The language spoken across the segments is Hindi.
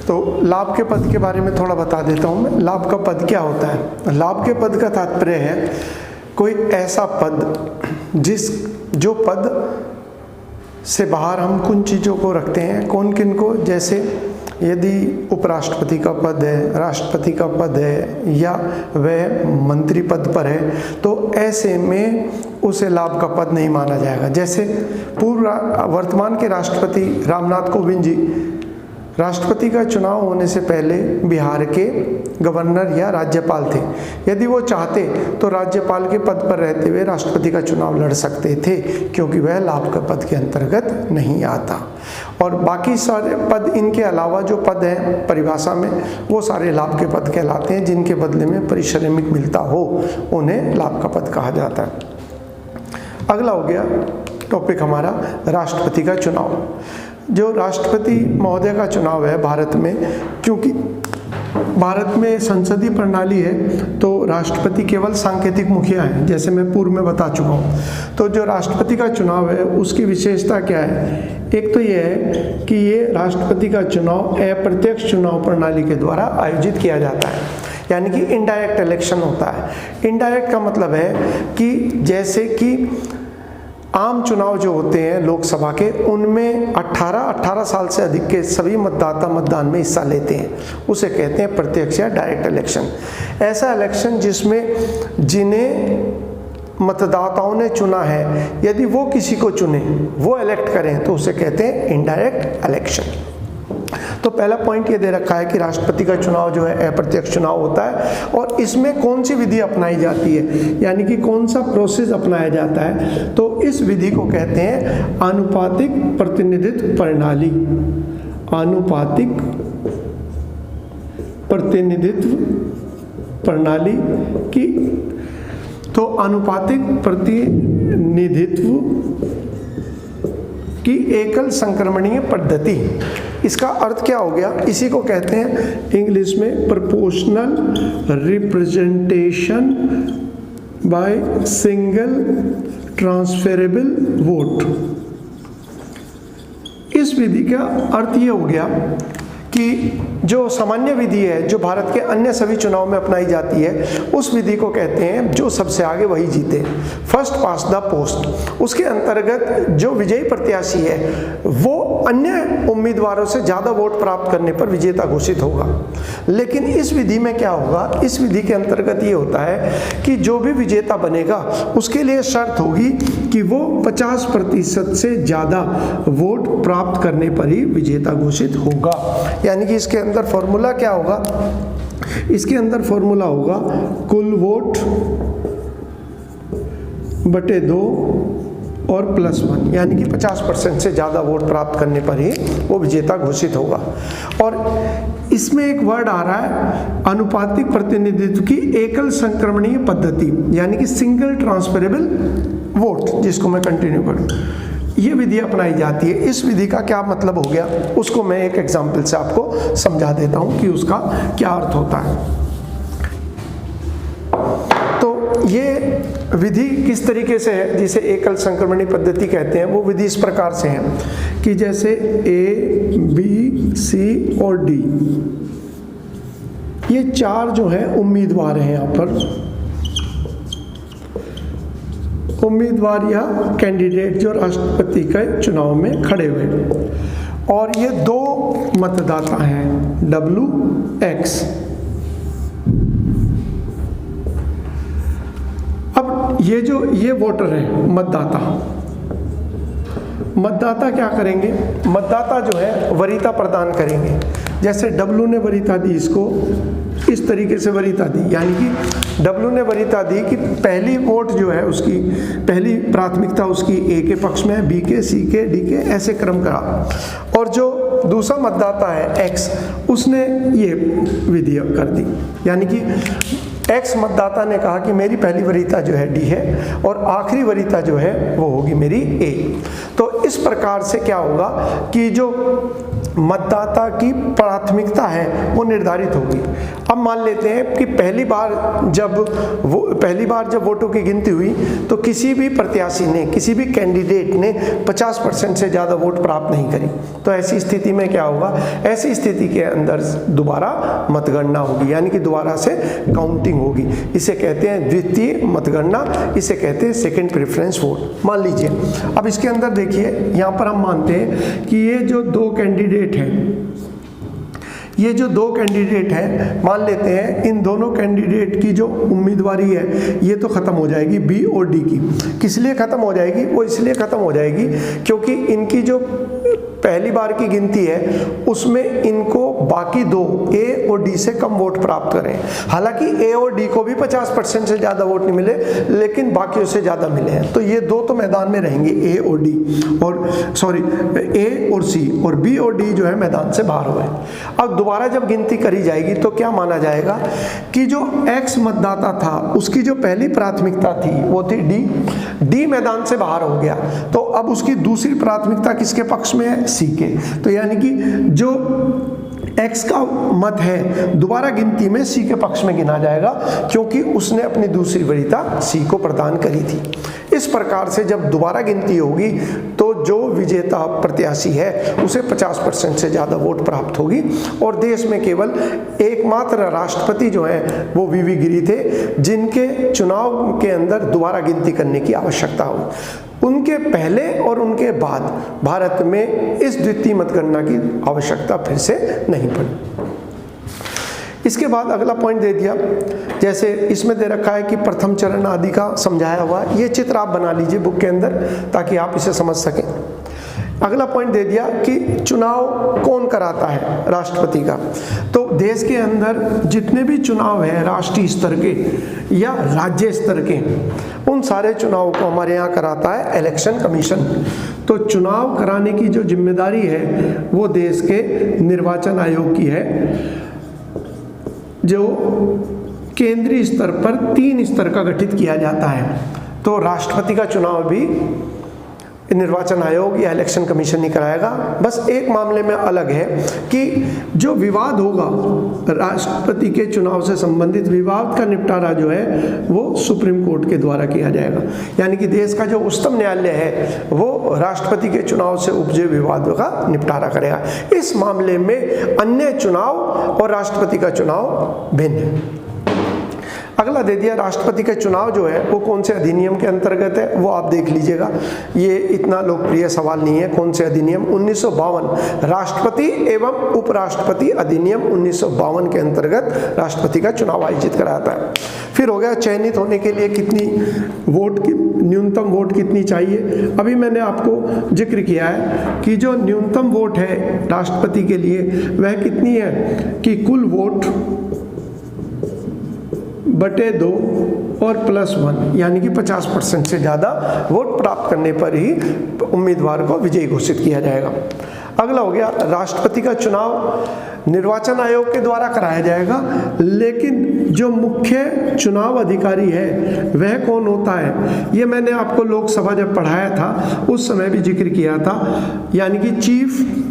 तो लाभ के पद के बारे में थोड़ा बता देता हूँ मैं। लाभ का पद क्या होता है? लाभ के पद का तात्पर्य है कोई ऐसा पद जो पद से बाहर हम कुछ चीज़ों को रखते हैं। कौन किन को? जैसे यदि उपराष्ट्रपति का पद है, राष्ट्रपति का पद है या वह मंत्री पद पर है, तो ऐसे में उसे लाभ का पद नहीं माना जाएगा। जैसे वर्तमान के राष्ट्रपति रामनाथ कोविंद जी राष्ट्रपति का चुनाव होने से पहले बिहार के गवर्नर या राज्यपाल थे। यदि वो चाहते तो राज्यपाल के पद पर रहते हुए राष्ट्रपति का चुनाव लड़ सकते थे, क्योंकि वह लाभ का पद के अंतर्गत नहीं आता। और बाकी सारे पद, इनके अलावा जो पद हैं परिभाषा में, वो सारे लाभ के पद कहलाते हैं। जिनके बदले में पारिश्रमिक मिलता हो उन्हें लाभ का पद कहा जाता है। अगला हो गया टॉपिक हमारा राष्ट्रपति का चुनाव। जो राष्ट्रपति महोदय का चुनाव है भारत में, क्योंकि भारत में संसदीय प्रणाली है तो राष्ट्रपति केवल सांकेतिक मुखिया है, जैसे मैं पूर्व में बता चुका हूँ। तो जो राष्ट्रपति का चुनाव है उसकी विशेषता क्या है? एक तो ये है कि ये राष्ट्रपति का चुनाव अप्रत्यक्ष चुनाव प्रणाली के द्वारा आयोजित किया जाता है, यानी कि इनडायरेक्ट इलेक्शन होता है। इनडायरेक्ट का मतलब है कि जैसे कि आम चुनाव जो होते हैं लोकसभा के, उनमें 18 साल से अधिक के सभी मतदाता मतदान में हिस्सा लेते हैं, उसे कहते हैं प्रत्यक्ष या डायरेक्ट इलेक्शन। ऐसा इलेक्शन जिसमें जिन्हें मतदाताओं ने चुना है, यदि वो किसी को चुने, वो इलेक्ट करें, तो उसे कहते हैं इनडायरेक्ट इलेक्शन। तो पहला पॉइंट ये दे रखा है कि राष्ट्रपति का चुनाव जो है अप्रत्यक्ष चुनाव होता है, और इसमें कौन सी विधि अपनाई जाती है, यानी कि कौन सा प्रोसेस अपनाया जाता है। तो इस विधि को कहते हैं आनुपातिक प्रतिनिधित्व प्रणाली। आनुपातिक प्रतिनिधित्व प्रणाली की, तो आनुपातिक प्रतिनिधित्व की एकल संक्रमणीय पद्धति। इसका अर्थ क्या हो गया? इसी को कहते हैं इंग्लिश में proportional representation by single transferable vote. इस विधि का अर्थ ये हो गया कि जो सामान्य विधि है जो भारत के अन्य सभी चुनाव में अपनाई जाती है, उस विधि को कहते हैं जो सबसे आगे वही जीते, फर्स्ट पास द पोस्ट। उसके अंतर्गत जो विजयी प्रत्याशी है वो अन्य उम्मीदवारों से ज़्यादा वोट प्राप्त करने पर विजेता घोषित होगा। लेकिन इस विधि में क्या होगा? इस विधि के अंतर्गत ये होता है कि जो भी विजेता बनेगा उसके लिए शर्त होगी कि वो 50% से ज़्यादा वोट प्राप्त करने पर ही विजेता घोषित होगा। यानी कि इसके अंदर फॉर्मूला क्या होगा? इसके अंदर फॉर्मूला होगा कुल वोट बटे 2 और +1, यानी कि 50% से ज़्यादा वोट प्राप्त करने पर ही वो विजेता घोषित होगा। और इसमें एक वर्ड आ रहा है आनुपातिक प्रतिनिधित्व की एकल संक्रमणीय पद्धति, यानी कि सिंगल ट्रांसफरेबल वोट, जिसको मैं कंटिन्यू करूँ। ये विधि अपनाई जाती है। इस विधि का क्या मतलब हो गया, उसको मैं एक एग्जाम्पल से आपको समझा देता हूँ कि उसका क्या अर्थ होता है। तो ये विधि किस तरीके से है जिसे एकल संक्रमणीय पद्धति कहते हैं? वो विधि इस प्रकार से है कि जैसे A, B, C और D, ये 4 जो है उम्मीदवार हैं। यहाँ पर उम्मीदवार या कैंडिडेट जो राष्ट्रपति के चुनाव में खड़े हुए, और ये 2 मतदाता हैं WX। अब ये वोटर हैं, मतदाता क्या करेंगे? मतदाता जो है वरीयता प्रदान करेंगे। जैसे W ने वरीयता दी, इसको इस तरीके से वरीयता दी, यानी कि W ने वरीयता दी कि पहली वोट जो है उसकी पहली प्राथमिकता उसकी A के पक्ष में है, B के, C के, D के, ऐसे क्रम करा। और जो दूसरा मतदाता है X, उसने ये विधि कर दी, यानी कि X मतदाता ने कहा कि मेरी पहली वरीयता जो है D है और आखिरी वरीयता जो है वो होगी मेरी A। तो इस प्रकार से क्या होगा कि जो मतदाता की प्राथमिकता है वो निर्धारित होगी। अब मान लेते हैं कि पहली बार जब वोटों की गिनती हुई तो किसी भी प्रत्याशी ने, किसी भी कैंडिडेट ने 50% से ज़्यादा वोट प्राप्त नहीं करी, तो ऐसी स्थिति में क्या होगा, ऐसी स्थिति के अंदर दोबारा मतगणना होगी, यानी कि दोबारा से काउंटिंग होगी। इसे कहते हैं द्वितीय मतगणना, इसे कहते हैं सेकेंड प्रेफरेंस वोट। मान लीजिए अब इसके अंदर देखिए, यहाँ पर हम मानते हैं कि ये जो दो कैंडिडेट हैं, मान लेते हैं इन दोनों कैंडिडेट की जो उम्मीदवारी है ये तो खत्म हो जाएगी बी और डी की। किस लिए खत्म हो जाएगी? वो इसलिए खत्म हो जाएगी क्योंकि इनकी जो पहली बार की गिनती है उसमें इनको बाकी दो ए और डी से कम वोट प्राप्त करें। हालांकि ए और डी को भी 50% से ज़्यादा वोट नहीं मिले, लेकिन बाकियों से ज़्यादा मिले हैं, तो ये दो तो मैदान में रहेंगे, ए और डी, और सॉरी ए और सी, और बी और डी जो है मैदान से बाहर हुए। अब दोबारा जब गिनती करी जाएगी तो क्या माना जाएगा कि जो एक्स मतदाता था उसकी जो पहली प्राथमिकता थी वो थी डी मैदान से बाहर हो गया, तो अब उसकी दूसरी प्राथमिकता किसके पक्ष में है? सी के। तो यानी कि जो एक्स का मत है दोबारा गिनती में सी के पक्ष में गिना जाएगा, क्योंकि उसने अपनी दूसरी वरीयता सी को प्रदान करी थी। इस प्रकार से जब दोबारा गिनती होगी तो जो विजेता प्रत्याशी है उसे 50% से ज़्यादा वोट प्राप्त होगी, और देश में केवल एकमात्र राष्ट्रपति जो हैं वो वीवी गिरी थे जिनके चुनाव के अंदर दोबारा गिनती करने की आवश्यकता हो। उनके पहले और उनके बाद भारत में इस द्वितीय मतगणना की आवश्यकता फिर से नहीं पड़ी। इसके बाद अगला पॉइंट दे दिया, जैसे इसमें दे रखा है कि प्रथम चरण आदि का समझाया हुआ, ये चित्र आप बना लीजिए बुक के अंदर ताकि आप इसे समझ सकें। अगला पॉइंट दे दिया कि चुनाव कौन कराता है? राष्ट्रपति का। तो देश के अंदर जितने भी चुनाव हैं राष्ट्रीय स्तर के या राज्य स्तर के, उन सारे चुनाव को हमारे यहाँ कराता है इलेक्शन कमीशन। तो चुनाव कराने की जो जिम्मेदारी है वो देश के निर्वाचन आयोग की है, जो केंद्रीय स्तर पर 3 स्तर का गठित किया जाता है। तो राष्ट्रपति का चुनाव भी निर्वाचन आयोग या इलेक्शन कमीशन ही कराएगा। बस एक मामले में अलग है कि जो विवाद होगा राष्ट्रपति के चुनाव से संबंधित, विवाद का निपटारा जो है वो सुप्रीम कोर्ट के द्वारा किया जाएगा, यानी कि देश का जो उच्चतम न्यायालय है वो राष्ट्रपति के चुनाव से उपजे विवादों का निपटारा करेगा। इस मामले में अन्य चुनाव और राष्ट्रपति का चुनाव भिन्न है। अगला दे दिया, राष्ट्रपति का चुनाव जो है वो कौन से अधिनियम के अंतर्गत है, वो आप देख लीजिएगा। ये इतना लोकप्रिय सवाल नहीं है, कौन से अधिनियम? 1952 राष्ट्रपति एवं उपराष्ट्रपति अधिनियम 1952 के अंतर्गत राष्ट्रपति का चुनाव आयोजित कराता है। फिर हो गया चयनित होने के लिए कितनी वोट की, न्यूनतम वोट कितनी चाहिए? अभी मैंने आपको जिक्र किया है कि जो न्यूनतम वोट है राष्ट्रपति के लिए वह कितनी है कि कुल वोट बटे 2 और +1, यानी कि 50% से ज़्यादा वोट प्राप्त करने पर ही उम्मीदवार को विजयी घोषित किया जाएगा। अगला हो गया, राष्ट्रपति का चुनाव निर्वाचन आयोग के द्वारा कराया जाएगा, लेकिन जो मुख्य चुनाव अधिकारी है वह कौन होता है? ये मैंने आपको लोकसभा जब पढ़ाया था उस समय भी जिक्र किया था, यानी कि चीफ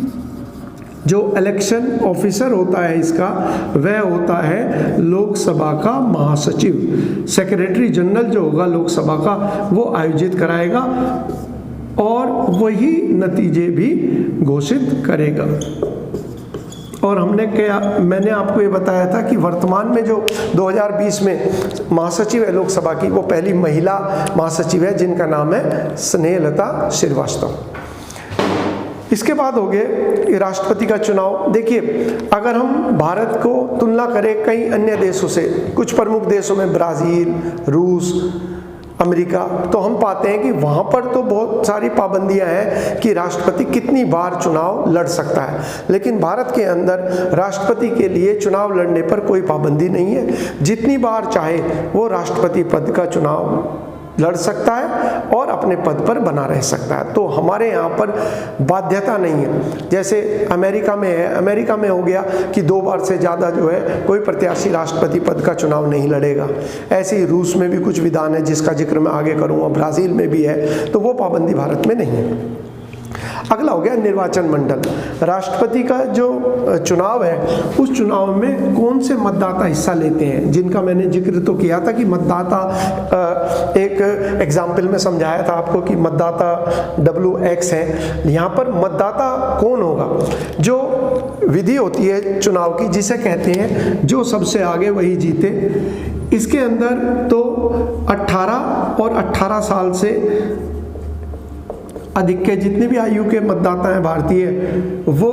जो इलेक्शन ऑफिसर होता है इसका, वह होता है लोकसभा का महासचिव। सेक्रेटरी जनरल जो होगा लोकसभा का वो आयोजित कराएगा और वही नतीजे भी घोषित करेगा। और मैंने आपको ये बताया था कि वर्तमान में जो 2020 में महासचिव है लोकसभा की, वो पहली महिला महासचिव है जिनका नाम है स्नेहलता श्रीवास्तव। इसके बाद हो गए राष्ट्रपति का चुनाव। देखिए, अगर हम भारत को तुलना करें कई अन्य देशों से, कुछ प्रमुख देशों में ब्राज़ील, रूस, अमेरिका, तो हम पाते हैं कि वहाँ पर तो बहुत सारी पाबंदियाँ हैं कि राष्ट्रपति कितनी बार चुनाव लड़ सकता है, लेकिन भारत के अंदर राष्ट्रपति के लिए चुनाव लड़ने पर कोई पाबंदी नहीं है। जितनी बार चाहे वो राष्ट्रपति पद का चुनाव लड़ सकता है और अपने पद पर बना रह सकता है। तो हमारे यहाँ पर बाध्यता नहीं है, जैसे अमेरिका में है। अमेरिका में हो गया कि 2 बार से ज़्यादा जो है कोई प्रत्याशी राष्ट्रपति पद का चुनाव नहीं लड़ेगा। ऐसे ही रूस में भी कुछ विधान है जिसका जिक्र मैं आगे करूँगा, ब्राज़ील में भी है, तो वो पाबंदी भारत में नहीं है। अगला हो गया निर्वाचन मंडल। राष्ट्रपति का जो चुनाव है उस चुनाव में कौन से मतदाता हिस्सा लेते हैं, जिनका मैंने जिक्र तो किया था कि मतदाता, एक एग्जाम्पल में समझाया था आपको कि मतदाता WX है। यहाँ पर मतदाता कौन होगा? जो विधि होती है चुनाव की जिसे कहते हैं जो सबसे आगे वही जीते। इसके अंदर तो 18 और 18 साल से अधिक के जितने भी आयु के मतदाता हैं भारतीय, वो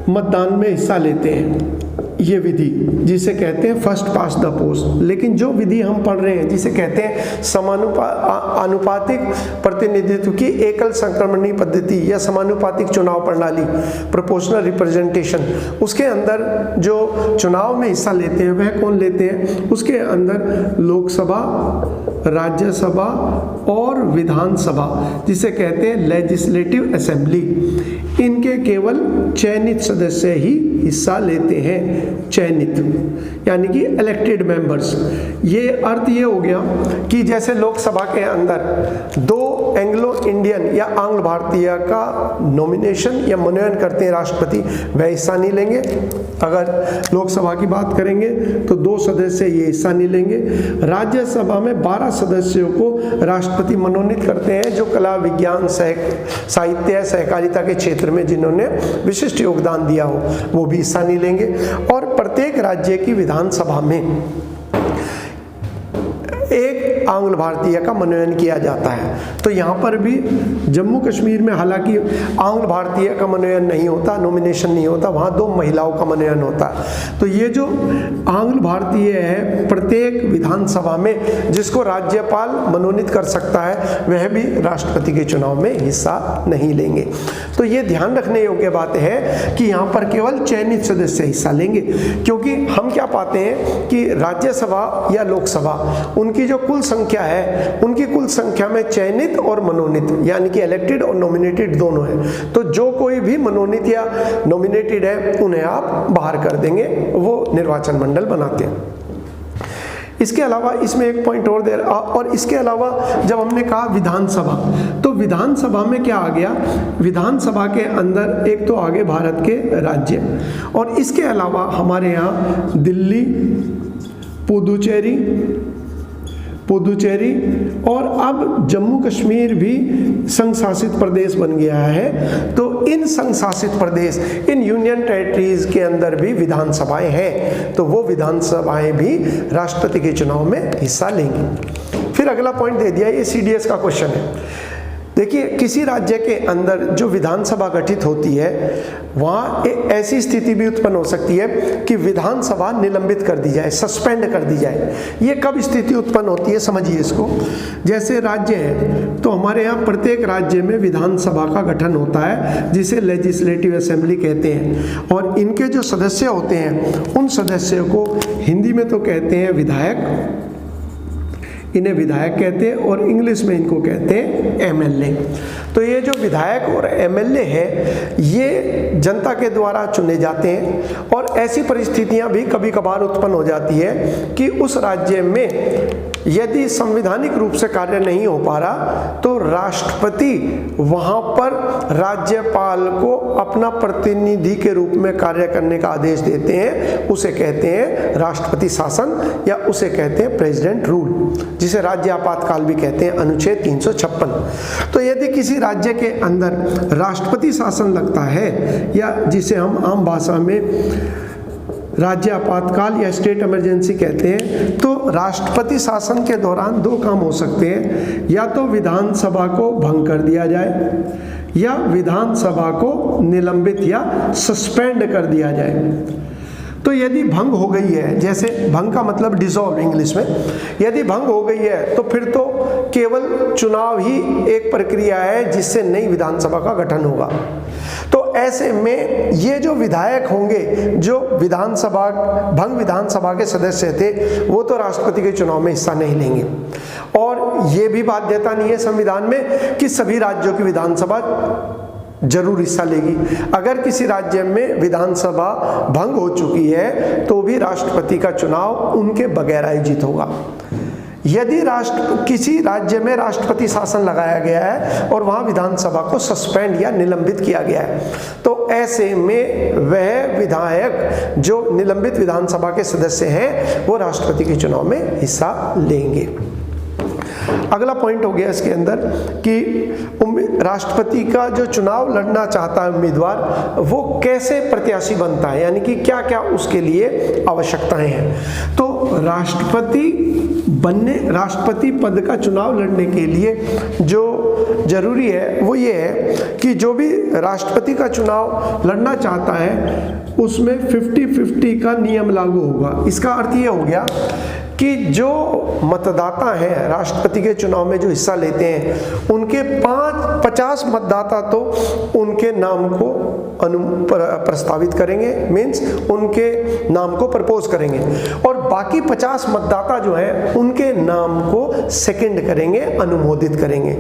मतदान में हिस्सा लेते हैं। ये विधि जिसे कहते हैं फर्स्ट पास द पोस्ट। लेकिन जो विधि हम पढ़ रहे हैं जिसे कहते हैं आनुपातिक प्रतिनिधित्व की एकल संक्रमणीय पद्धति या समानुपातिक चुनाव प्रणाली, प्रोपोर्शनल रिप्रेजेंटेशन, उसके अंदर जो चुनाव में हिस्सा लेते हैं वह कौन लेते हैं? उसके अंदर लोकसभा, राज्यसभा और विधानसभा, जिसे कहते हैं लेजिस्लेटिव असेंबली, इनके केवल चयनित सदस्य ही हिस्सा लेते हैं। चयनित यानी कि इलेक्टेड मेंबर्स। ये अर्थ ये हो गया कि जैसे लोकसभा के अंदर 2 एंग्लो इंडियन या आंग्ल भारतीय का नॉमिनेशन या मनोनयन करते हैं राष्ट्रपति, वह हिस्सा नहीं लेंगे। अगर लोकसभा की बात करेंगे तो 2 सदस्य ये हिस्सा नहीं लेंगे। राज्यसभा में 12 सदस्यों को राष्ट्रपति मनोनीत करते हैं जो कला, विज्ञान, साहित्य, सहकारिता के क्षेत्र में जिन्होंने विशिष्ट योगदान दिया हो, वो भी हिस्सा नहीं लेंगे। और प्रत्येक राज्य की विधानसभा में एक आंग्ल भारतीय का मनोनयन किया जाता है। तो यहाँ पर भी जम्मू कश्मीर में हालांकि आंग्ल भारतीय का मनोनयन नहीं होता, नॉमिनेशन नहीं होता, वहाँ 2 महिलाओं का मनोनयन होता है। तो ये जो आंग्ल भारतीय है प्रत्येक विधानसभा में जिसको राज्यपाल मनोनीत कर सकता है, वह भी राष्ट्रपति के चुनाव में हिस्सा नहीं लेंगे। तो ये ध्यान रखने योग्य बात है कि यहाँ पर केवल चयनित सदस्य हिस्सा लेंगे, क्योंकि हम क्या पाते हैं कि राज्यसभा या लोकसभा उनकी जो कुल संख्या है, उनकी कुल संख्या में चयनित और मनोनीत यानी कि इलेक्टेड और नॉमिनेटेड दोनों है। तो जो कोई भी मनोनीत या नॉमिनेटेड है उन्हें आप बाहर कर देंगे, वो निर्वाचन मंडल बनाते हैं। इसके अलावा इसमें एक पॉइंट और दे रहा, और इसके अलावा जब हमने कहा विधानसभा, तो विधानसभा में क्या आ गया? विधानसभा के अंदर एक तो आगे भारत के राज्य, और इसके अलावा हमारे यहाँ दिल्ली, पुदुचेरी और अब जम्मू कश्मीर भी संघ शासित प्रदेश बन गया है। तो इन संघ शासित प्रदेश, इन यूनियन टेरिटरीज के अंदर भी विधानसभाएं हैं, तो वो विधानसभाएं भी राष्ट्रपति के चुनाव में हिस्सा लेंगी। फिर अगला पॉइंट दे दिया, ये CDS का क्वेश्चन है। देखिए, किसी राज्य के अंदर जो विधानसभा गठित होती है वहाँ एक ऐसी स्थिति भी उत्पन्न हो सकती है कि विधानसभा निलंबित कर दी जाए, सस्पेंड कर दी जाए। ये कब स्थिति उत्पन्न होती है समझिए इसको। जैसे राज्य है तो हमारे यहाँ प्रत्येक राज्य में विधानसभा का गठन होता है जिसे लेजिस्लेटिव असेंबली कहते हैं, और इनके जो सदस्य होते हैं उन सदस्यों को हिंदी में तो कहते हैं विधायक, इन्हें विधायक कहते हैं, और इंग्लिश में इनको कहते हैं MLA। तो ये जो विधायक और MLA है ये जनता के द्वारा चुने जाते हैं, और ऐसी परिस्थितियां भी कभी कभार उत्पन्न हो जाती है कि उस राज्य में यदि संवैधानिक रूप से कार्य नहीं हो पा रहा तो राष्ट्रपति वहां पर राज्यपाल को अपना प्रतिनिधि के रूप में कार्य करने का आदेश देते हैं। उसे कहते हैं राष्ट्रपति शासन, या उसे कहते हैं प्रेसिडेंट रूल, जिसे राज्य आपातकाल भी कहते हैं, अनुच्छेद 356। तो यदि किसी राज्य के अंदर राष्ट्रपति शासन लगता है, या जिसे हम आम भाषा में राज्य आपातकाल या स्टेट इमरजेंसी कहते हैं, तो राष्ट्रपति शासन के दौरान 2 काम हो सकते हैं, या तो विधानसभा को भंग कर दिया जाए या विधानसभा को निलंबित या सस्पेंड कर दिया जाए। तो यदि भंग हो गई है, जैसे भंग का मतलब डिसॉल्व इंग्लिश में, यदि भंग हो गई है तो फिर तो केवल चुनाव ही एक प्रक्रिया है जिससे नई विधानसभा का गठन होगा। तो ऐसे में ये जो विधायक होंगे जो भंग विधानसभा के सदस्य थे, वो तो राष्ट्रपति के चुनाव में हिस्सा नहीं लेंगे। और ये भी बाध्यता नहीं है संविधान में कि सभी राज्यों की विधानसभा जरूर हिस्सा लेगी। अगर किसी राज्य में विधानसभा भंग हो चुकी है तो भी राष्ट्रपति का चुनाव उनके बगैर आयोजित होगा। यदि किसी राज्य में राष्ट्रपति शासन लगाया गया है और वहां विधानसभा को सस्पेंड या निलंबित किया गया है, तो ऐसे में वह विधायक जो निलंबित विधानसभा के सदस्य हैं वो राष्ट्रपति के चुनाव में हिस्सा लेंगे। अगला पॉइंट हो गया इसके अंदर कि राष्ट्रपति का जो चुनाव लड़ना चाहता है उम्मीदवार, वो कैसे प्रत्याशी बनता है, यानी कि क्या क्या उसके लिए आवश्यकताएं हैं। तो राष्ट्रपति पद का चुनाव लड़ने के लिए जो जरूरी है वो ये है कि जो भी राष्ट्रपति का चुनाव लड़ना चाहता है उसमें 50-50 का नियम लागू होगा। इसका अर्थ ये हो गया कि जो मतदाता हैं राष्ट्रपति के चुनाव में जो हिस्सा लेते हैं उनके 50 मतदाता तो उनके नाम को प्रस्तावित करेंगे, मीन्स उनके नाम को प्रपोज करेंगे, और बाकी 50 मतदाता जो हैं उनके नाम को सेकंड करेंगे, अनुमोदित करेंगे।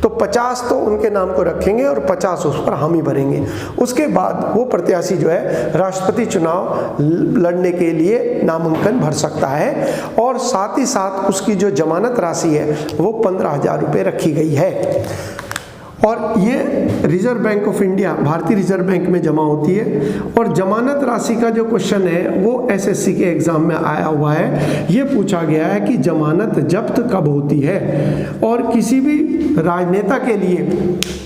तो 50 तो उनके नाम को रखेंगे और 50 उस पर हामी भरेंगे। उसके बाद वो प्रत्याशी जो है राष्ट्रपति चुनाव लड़ने के लिए नामांकन भर सकता है, और साथ ही साथ उसकी जो जमानत राशि है वो 15,000 रुपये रखी गई है। और ये रिजर्व बैंक ऑफ इंडिया, भारतीय रिजर्व बैंक में जमा होती है। और जमानत राशि का जो क्वेश्चन है वो एसएससी के एग्जाम में आया हुआ है। ये पूछा गया है कि जमानत जब्त कब होती है, और किसी भी राजनेता के लिए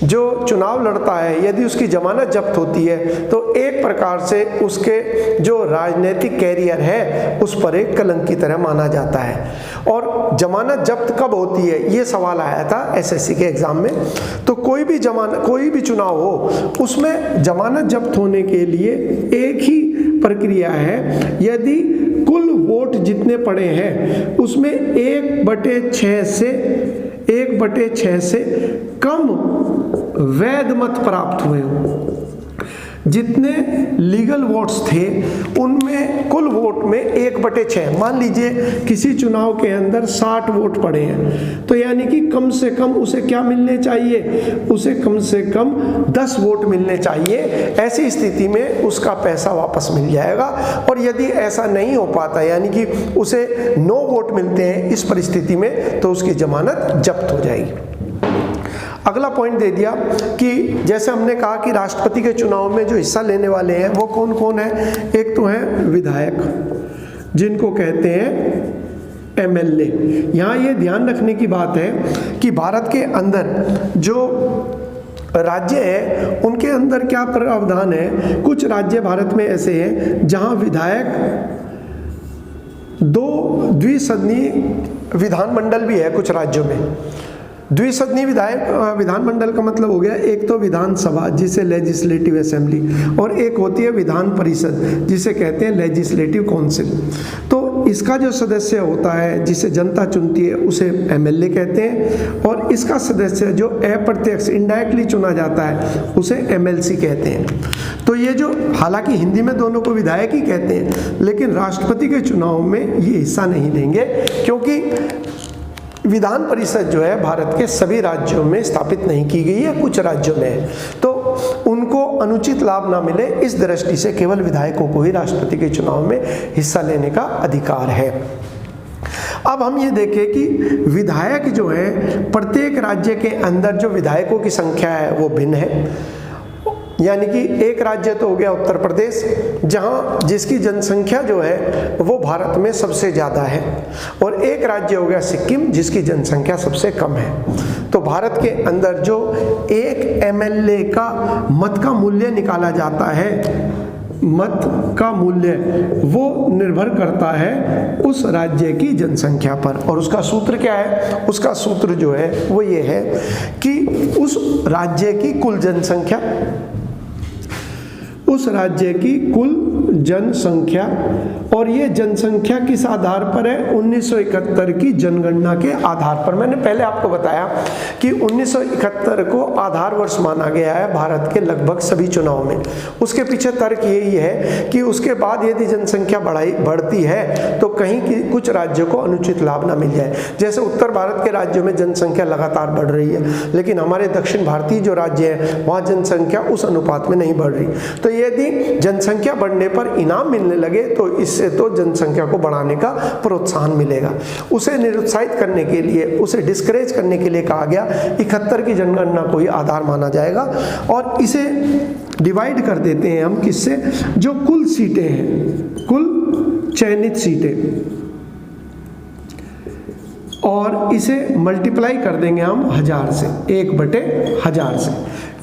जो चुनाव लड़ता है यदि उसकी जमानत जब्त होती है तो एक प्रकार से उसके जो राजनीतिक कैरियर है उस पर एक कलंक की तरह माना जाता है। और जमानत जब्त कब होती है ये सवाल आया था एसएससी के एग्जाम में। तो कोई भी चुनाव हो उसमें जमानत जब्त होने के लिए एक ही प्रक्रिया है, यदि कुल वोट जितने पड़े हैं उसमें 1/6 से कम वैध मत प्राप्त हुए हों। जितने लीगल वोट्स थे उनमें कुल वोट में 1/6, मान लीजिए किसी चुनाव के अंदर 60 वोट पड़े हैं, तो यानी कि कम से कम उसे क्या मिलने चाहिए, उसे कम से कम 10 वोट मिलने चाहिए। ऐसी स्थिति में उसका पैसा वापस मिल जाएगा। और यदि ऐसा नहीं हो पाता, यानी कि उसे 9 वोट मिलते हैं इस परिस्थिति में, तो उसकी जमानत जब्त हो जाएगी। अगला पॉइंट दे दिया कि जैसे हमने कहा कि राष्ट्रपति के चुनाव में जो हिस्सा लेने वाले हैं वो कौन कौन है। एक तो है विधायक, जिनको कहते हैं एमएलए। यहाँ ये ध्यान रखने की बात है कि भारत के अंदर जो राज्य है उनके अंदर क्या प्रावधान है। कुछ राज्य भारत में ऐसे हैं जहाँ विधायक 2 द्विसदनीय विधानमंडल भी है। कुछ राज्यों में द्विसदनीय विधानमंडल का मतलब हो गया, एक तो विधानसभा जिसे लेजिस्लेटिव असेंबली, और एक होती है विधान परिषद जिसे कहते हैं लेजिस्लेटिव काउंसिल। तो इसका जो सदस्य होता है जिसे जनता चुनती है उसे एमएलए कहते हैं, और इसका सदस्य जो अप्रत्यक्ष इनडायरेक्टली चुना जाता है उसे एमएलसी कहते हैं। तो ये जो, हालांकि हिंदी में दोनों को विधायक ही कहते हैं, लेकिन राष्ट्रपति के चुनाव में ये हिस्सा नहीं लेंगे, क्योंकि विधान परिषद जो है भारत के सभी राज्यों में स्थापित नहीं की गई है, कुछ राज्यों में है, तो उनको अनुचित लाभ ना मिले इस दृष्टि से केवल विधायकों को ही राष्ट्रपति के चुनाव में हिस्सा लेने का अधिकार है। अब हम ये देखें कि विधायक जो है प्रत्येक राज्य के अंदर जो विधायकों की संख्या है वो भिन्न है। यानी कि एक राज्य तो हो गया उत्तर प्रदेश, जहां जिसकी जनसंख्या जो है वो भारत में सबसे ज़्यादा है, और एक राज्य हो गया सिक्किम जिसकी जनसंख्या सबसे कम है। तो भारत के अंदर जो एक एमएलए का मत का मूल्य निकाला जाता है, मत का मूल्य वो निर्भर करता है उस राज्य की जनसंख्या पर। और उसका सूत्र क्या है, उसका सूत्र जो है वो ये है कि उस राज्य की कुल जनसंख्या, उस राज्य की कुल जनसंख्या, और ये जनसंख्या किस आधार पर है, 1971 की जनगणना के आधार पर। मैंने पहले आपको बताया कि 1971 को आधार वर्ष माना गया है भारत के लगभग सभी चुनाव में। उसके पीछे तर्क यही है कि उसके बाद यदि जनसंख्या बढ़ती है तो कहीं कुछ राज्यों को अनुचित लाभ ना मिल जाए। जैसे उत्तर भारत के राज्यों में जनसंख्या लगातार बढ़ रही है, लेकिन हमारे दक्षिण भारतीय जो राज्य हैं वहाँ जनसंख्या उस अनुपात में नहीं बढ़ रही। तो यदि जनसंख्या बढ़ने पर इनाम मिलने लगे तो इससे उससे तो जनसंख्या को बढ़ाने का प्रोत्साहन मिलेगा। उसे निरुत्साहित करने के लिए, उसे डिस्करेज करने के लिए कहा गया 71 की जनगणना को ही आधार माना जाएगा। और इसे डिवाइड कर देते हैं हम किससे, जो कुल सीटें हैं, कुल चयनित सीटें, और इसे मल्टीप्लाई कर देंगे हम 1000 से, 1/1000 से।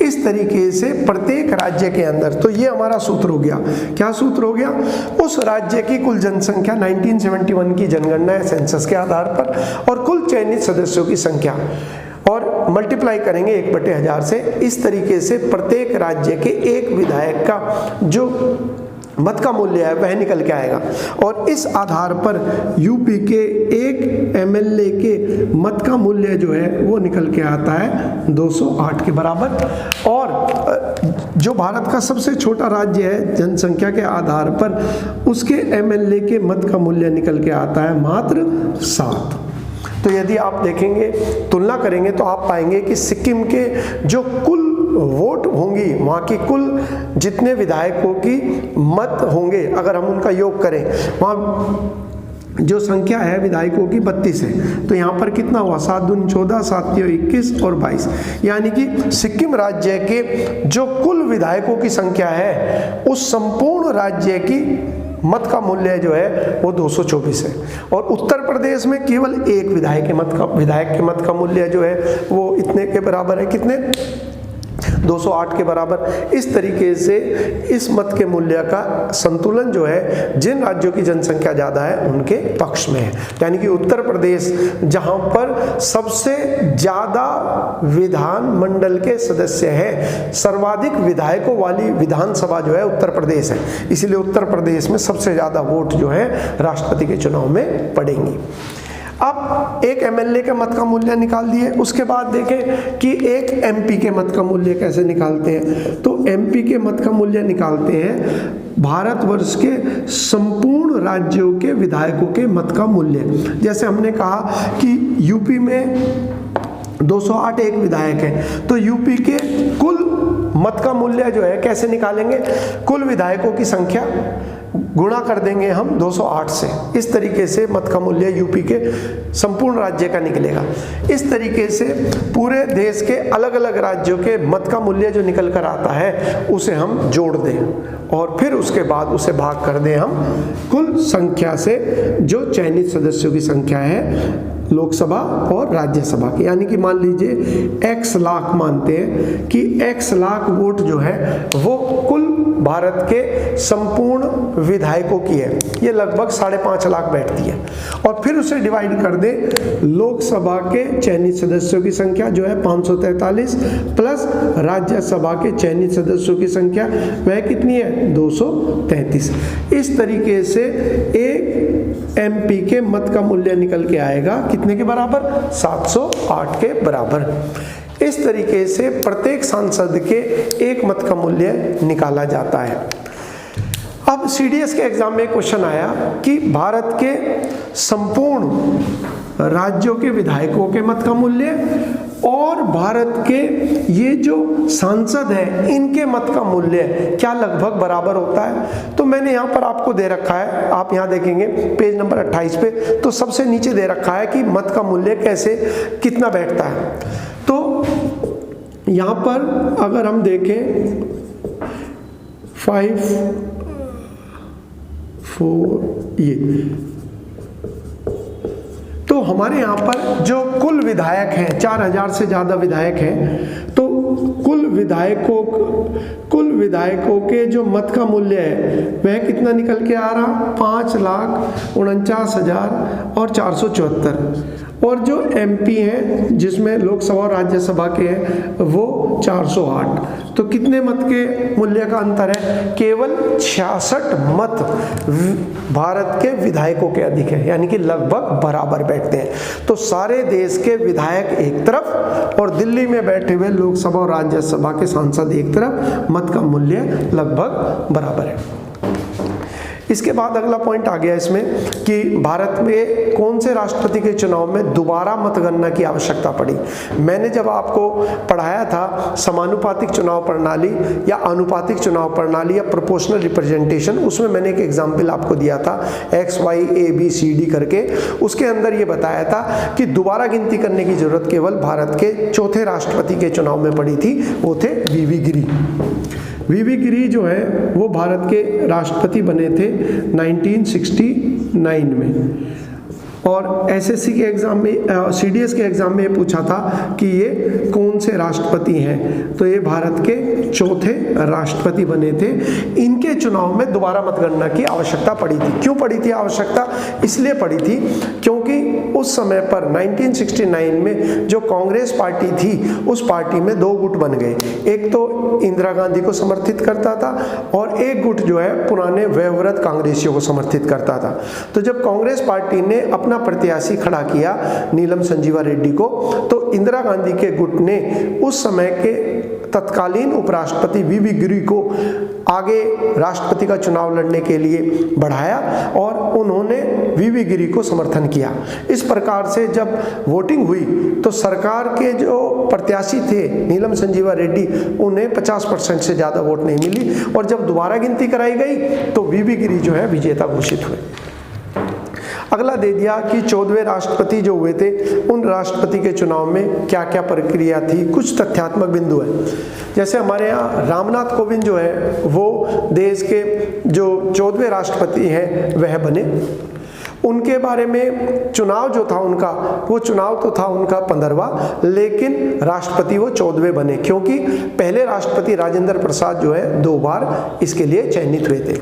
इस तरीके से प्रत्येक राज्य के अंदर, तो ये हमारा सूत्र हो गया। क्या सूत्र हो गया? उस राज्य की कुल जनसंख्या 1971 की जनगणना है सेंसस के आधार पर, और कुल चयनित सदस्यों की संख्या, और मल्टीप्लाई करेंगे 1/1000 से। इस तरीके से प्रत्येक राज्य के एक विधायक का जो मत का मूल्य है वह निकल के आएगा, और इस आधार पर यूपी के एक एमएलए के मत का मूल्य जो है वो निकल के आता है 208 के बराबर। और जो भारत का सबसे छोटा राज्य है जनसंख्या के आधार पर, उसके एमएलए के मत का मूल्य निकल के आता है मात्र 7। तो यदि आप देखेंगे, तुलना करेंगे, तो आप पाएंगे कि सिक्किम के जो कुल वोट होंगी, वहाँ की कुल जितने विधायकों की मत होंगे, अगर हम उनका योग करें, वहाँ जो संख्या है विधायकों की 32 है। तो यहाँ पर कितना हुआ? 7 दूनी 14, 7 तियों 21 और 22, यानी कि सिक्किम राज्य के जो कुल विधायकों की संख्या है, उस संपूर्ण राज्य की मत का मूल्य जो है वो 224 है। और उत्तर प्रदेश में केवल एक विधायक के मत का मूल्य जो है वो इतने के बराबर है, कितने? 208 के बराबर। इस तरीके से इस मत के मूल्य का संतुलन जो है जिन राज्यों की जनसंख्या ज़्यादा है उनके पक्ष में है। यानी कि उत्तर प्रदेश, जहां पर सबसे ज़्यादा विधान मंडल के सदस्य हैं, सर्वाधिक विधायकों वाली विधानसभा जो है उत्तर प्रदेश है, इसीलिए उत्तर प्रदेश में सबसे ज़्यादा वोट जो है राष्ट्रपति के चुनाव में पड़ेंगी। अब एक एमएलए के मत का मूल्य निकाल दिए, उसके बाद देखें कि एक एमपी के मत का मूल्य कैसे निकालते हैं। तो एमपी के मत का मूल्य निकालते हैं भारतवर्ष के संपूर्ण राज्यों के विधायकों के मत का मूल्य। जैसे हमने कहा कि यूपी में 208 एक विधायक है, तो यूपी के कुल मत का मूल्य जो है कैसे निकालेंगे? कुल विधायकों की संख्या गुणा कर देंगे हम 208 से। इस तरीके से मत का मूल्य यूपी के संपूर्ण राज्य का निकलेगा। इस तरीके से पूरे देश के अलग अलग राज्यों के मत का मूल्य जो निकल कर आता है उसे हम जोड़ दें, और फिर उसके बाद उसे भाग कर दें हम कुल संख्या से, जो चयनित सदस्यों की संख्या है लोकसभा और राज्यसभा की। यानी कि मान लीजिए x लाख, मानते हैं कि x लाख वोट जो है वो कुल भारत के संपूर्ण विधायकों की है, ये लगभग 5.5 लाख बैठती है। और फिर उसे डिवाइड कर दे लोकसभा के चयनित सदस्यों की संख्या जो है 543 प्लस राज्यसभा के चयनित सदस्यों की संख्या वह कितनी है? 233। इस तरीके से एक एमपी के मत का मूल्य निकल के आएगा कितने के बराबर? 708 के बराबर। इस तरीके से प्रत्येक सांसद के एक मत का मूल्य निकाला जाता है। अब सीडीएस के एग्जाम में क्वेश्चन आया कि भारत के संपूर्ण राज्यों के विधायकों के मत का मूल्य और भारत के ये जो सांसद हैं इनके मत का मूल्य क्या लगभग बराबर होता है। तो मैंने यहाँ पर आपको दे रखा है, आप यहाँ देखेंगे पेज नंबर 28 पे, तो सबसे नीचे दे रखा है कि मत का मूल्य कैसे कितना बैठता है। तो यहाँ पर अगर हम देखें 5, 4 ये, तो हमारे यहाँ पर जो कुल विधायक हैं 4000 से ज़्यादा विधायक हैं, तो कुल विधायकों के जो मत का मूल्य है वह कितना निकल के आ रहा? 5,49,474। और जो एमपी हैं जिसमें लोकसभा और राज्यसभा के हैं वो 408। तो कितने मत के मूल्य का अंतर है? केवल 66 मत भारत के विधायकों के अधिक है, यानी कि लगभग बराबर बैठते हैं। तो सारे देश के विधायक एक तरफ और दिल्ली में बैठे हुए लोकसभा और राज्यसभा के सांसद एक तरफ, मत का मूल्य लगभग बराबर है। इसके बाद अगला पॉइंट आ गया इसमें कि भारत में कौन से राष्ट्रपति के चुनाव में दोबारा मतगणना की आवश्यकता पड़ी। मैंने जब आपको पढ़ाया था समानुपातिक चुनाव प्रणाली या अनुपातिक चुनाव प्रणाली या प्रोपोर्शनल रिप्रेजेंटेशन, उसमें मैंने एक एग्जाम्पल आपको दिया था XYABCD करके। उसके अंदर ये बताया था कि दोबारा गिनती करने की जरूरत केवल भारत के चौथे राष्ट्रपति के चुनाव में पड़ी थी, वो थे वीवी गिरी। वीवी गिरी जो है वो भारत के राष्ट्रपति बने थे 1969 में। और एसएससी के एग्जाम में, सीडीएस के एग्जाम में ये पूछा था कि ये कौन से राष्ट्रपति हैं, तो ये भारत के चौथे राष्ट्रपति बने थे। इनके चुनाव में दोबारा मतगणना की आवश्यकता पड़ी थी। क्यों पड़ी थी आवश्यकता? इसलिए पड़ी थी क्योंकि उस समय पर 1969 में जो कांग्रेस पार्टी थी, उस पार्टी में दो गुट बन गए। एक तो इंदिरा गांधी को समर्थित करता था और एक गुट जो है पुराने वयोवृद्ध कांग्रेसियों को समर्थित करता था। तो जब कांग्रेस पार्टी ने अपना प्रत्याशी खड़ा किया नीलम संजीवा रेड्डी को, तो इंदिरा गांधी के गुट ने उस समय के तत्कालीन उपराष्ट्रपति वीवी गिरी को आगे राष्ट्रपति का चुनाव लड़ने के लिए बढ़ाया और उन्होंने वीवी गिरी को समर्थन किया। इस प्रकार से जब वोटिंग हुई तो सरकार के जो प्रत्याशी थे नीलम संजीवा रेड्डी, उन्हें 50% से ज़्यादा वोट नहीं मिली और जब दोबारा गिनती कराई गई तो वीवी गिरी जो है विजेता घोषित हुए। अगला दे दिया कि 14वें राष्ट्रपति जो हुए थे, उन राष्ट्रपति के चुनाव में क्या क्या प्रक्रिया थी। कुछ तथ्यात्मक बिंदु है, जैसे हमारे यहाँ रामनाथ कोविंद जो है वो देश के जो 14वें राष्ट्रपति हैं वह बने। उनके बारे में चुनाव जो था उनका, वो चुनाव तो था उनका 15वां, लेकिन राष्ट्रपति वो 14वें बने, क्योंकि पहले राष्ट्रपति राजेंद्र प्रसाद जो है 2 बार इसके लिए चयनित हुए थे।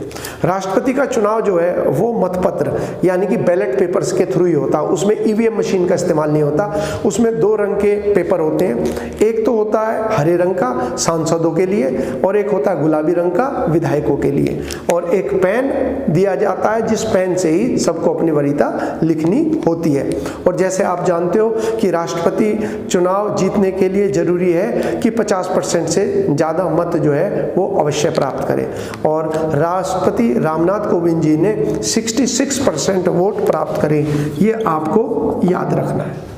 राष्ट्रपति का चुनाव जो है वो मतपत्र यानी कि बैलेट पेपर्स के थ्रू ही होता, उसमें ईवीएम मशीन का इस्तेमाल नहीं होता। उसमें 2 रंग के पेपर होते हैं, एक तो होता है हरे रंग का सांसदों के लिए और एक होता है गुलाबी रंग का विधायकों के लिए, और एक पेन दिया जाता है जिस पेन से ही सबको अपनी वरीयता लिखनी होती है। और जैसे आप जानते हो कि राष्ट्रपति चुनाव जीतने के लिए जरूरी है कि 50% से ज़्यादा मत जो है वो अवश्य प्राप्त करें, और राष्ट्रपति रामनाथ कोविंद जी ने 66% वोट प्राप्त करे, ये आपको याद रखना है।